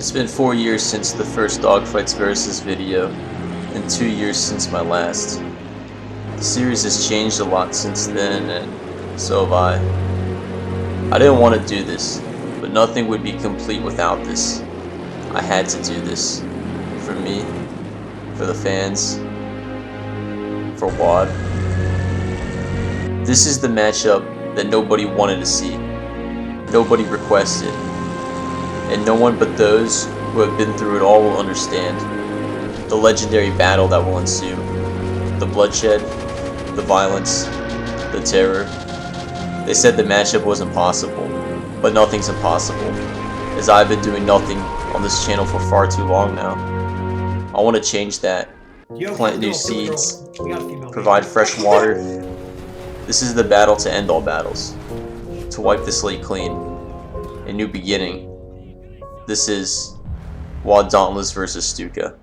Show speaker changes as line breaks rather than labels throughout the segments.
It's been 4 years since the first Dogfights Versus video, and 2 years since my last. The series has changed a lot since then, and so have I. I didn't want to do this, but nothing would be complete without this. I had to do this. For me, for the fans, for WAD. This is the matchup that nobody wanted to see, nobody requested, and no one but those who have been through it all will understand. The legendary battle that will ensue, the bloodshed, the violence, the terror. They said the matchup was impossible, but nothing's impossible, as I've been doing nothing on this channel for far too long now. I want to change that, plant new seeds, provide fresh water. This is the battle to end all battles, to wipe the slate clean, a new beginning. This is WAD Dauntless versus Stuka.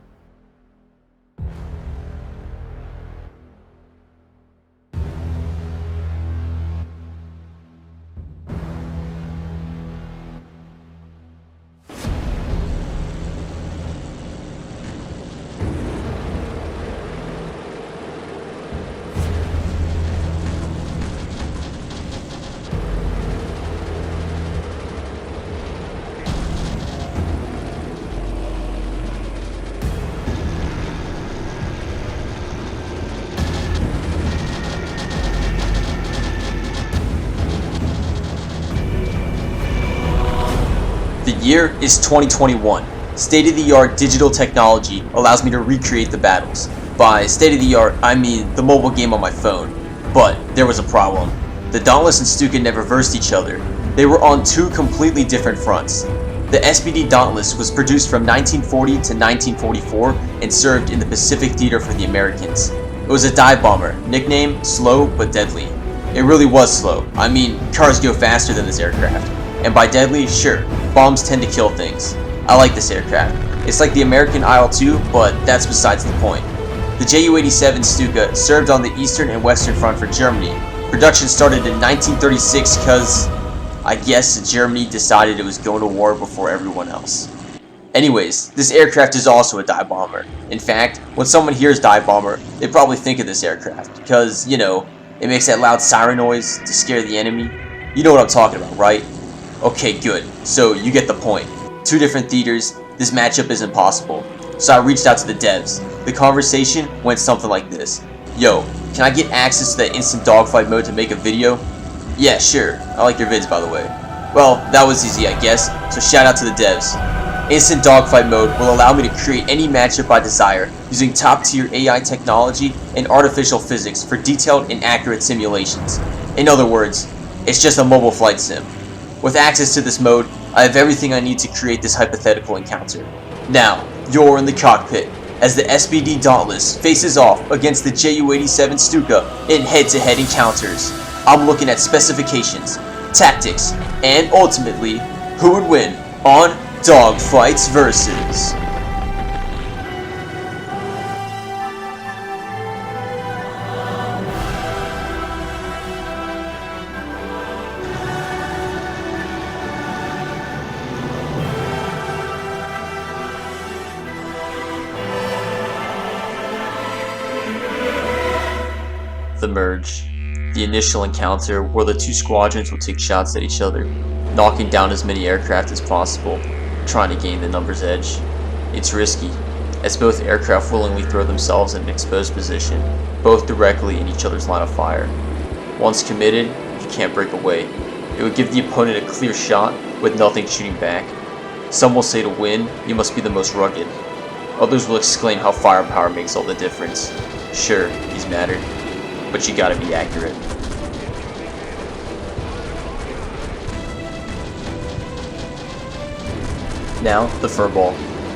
The year is 2021. State-of-the-art digital technology allows me to recreate the battles. By state-of-the-art, I mean the mobile game on my phone. But there was a problem. The Dauntless and Stuka never versed each other. They were on two completely different fronts. The SBD Dauntless was produced from 1940 to 1944 and served in the Pacific Theater for the Americans. It was a dive bomber, nicknamed Slow but Deadly. It really was slow. I mean, cars go faster than this aircraft. And by deadly, sure, bombs tend to kill things. I like this aircraft. It's like the American IL-2, but that's besides the point. The Ju-87 Stuka served on the Eastern and Western Front for Germany. Production started in 1936 because, I guess, Germany decided it was going to war before everyone else. Anyways, this aircraft is also a dive bomber. In fact, when someone hears dive bomber, they probably think of this aircraft because, you know, it makes that loud siren noise to scare the enemy. You know what I'm talking about, right? Okay, good. So you get the point. Two different theaters, this matchup is impossible. So I reached out to the devs. The conversation went something like this. Yo, can I get access to that instant dogfight mode to make a video? Yeah, sure. I like your vids, by the way. Well, that was easy, I guess, so shout out to the devs. Instant dogfight mode will allow me to create any matchup I desire using top-tier AI technology and artificial physics for detailed and accurate simulations. In other words, it's just a mobile flight sim. With access to this mode, I have everything I need to create this hypothetical encounter. Now, you're in the cockpit, as the SBD Dauntless faces off against the Ju-87 Stuka in head-to-head encounters. I'm looking at specifications, tactics, and ultimately, who would win on Dogfights Versus. The merge, the initial encounter where the two squadrons will take shots at each other, knocking down as many aircraft as possible, trying to gain the numbers edge. It's risky, as both aircraft willingly throw themselves in an exposed position, both directly in each other's line of fire. Once committed, you can't break away. It would give the opponent a clear shot with nothing shooting back. Some will say to win, you must be the most rugged. Others will exclaim how firepower makes all the difference. Sure, these matter, but you gotta be accurate. Now, the furball.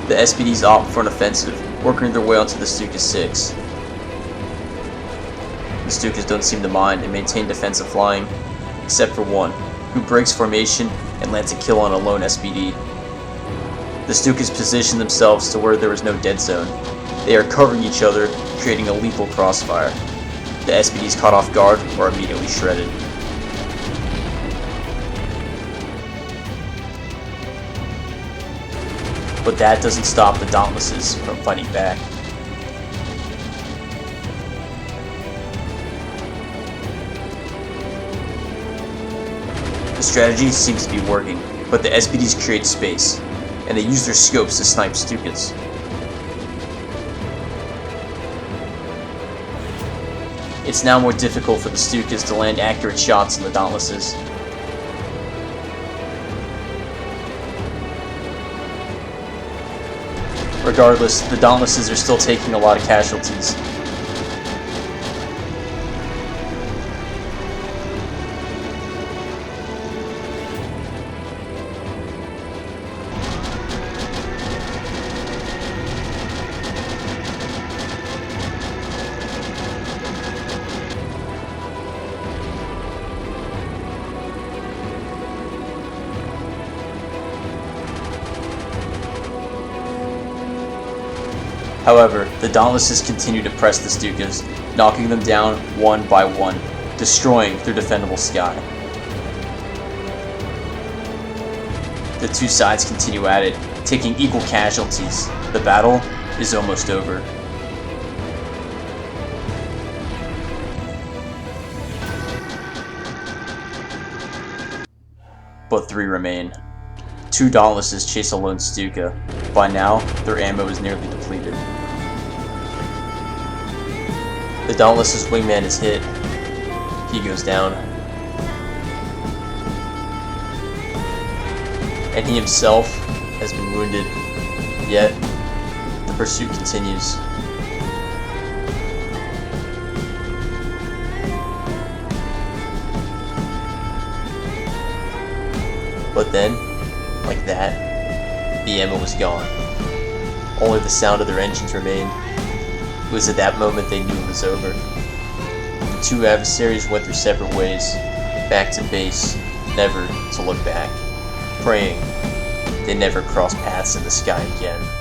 The SBDs opt for an offensive, working their way onto the Stuka 6. The Stukas don't seem to mind and maintain defensive flying, except for one, who breaks formation and lands a kill on a lone SBD. The Stukas position themselves to where there is no dead zone. They are covering each other, creating a lethal crossfire. The SBDs caught off guard or immediately shredded. but that doesn't stop the Dauntlesses from fighting back. The strategy seems to be working, but the SBDs create space, and they use their scopes to snipe Stukas. It's now more difficult for the Stukas to land accurate shots on the Dauntlesses. Regardless, the Dauntlesses are still taking a lot of casualties. However, the Dauntlesses continue to press the Stukas, knocking them down one by one, destroying their defendable sky. The two sides continue at it, taking equal casualties. The battle is almost over. But three remain. Two Dauntlesses chase a lone Stuka. By now, their ammo is nearly depleted. The Dauntless's wingman is hit. He goes down. And he himself has been wounded. Yet, the pursuit continues. But then, like that, the ammo was gone. Only the sound of their engines remained. It was at that moment they knew it was over. The two adversaries went their separate ways, back to base, never to look back, praying they never cross paths in the sky again.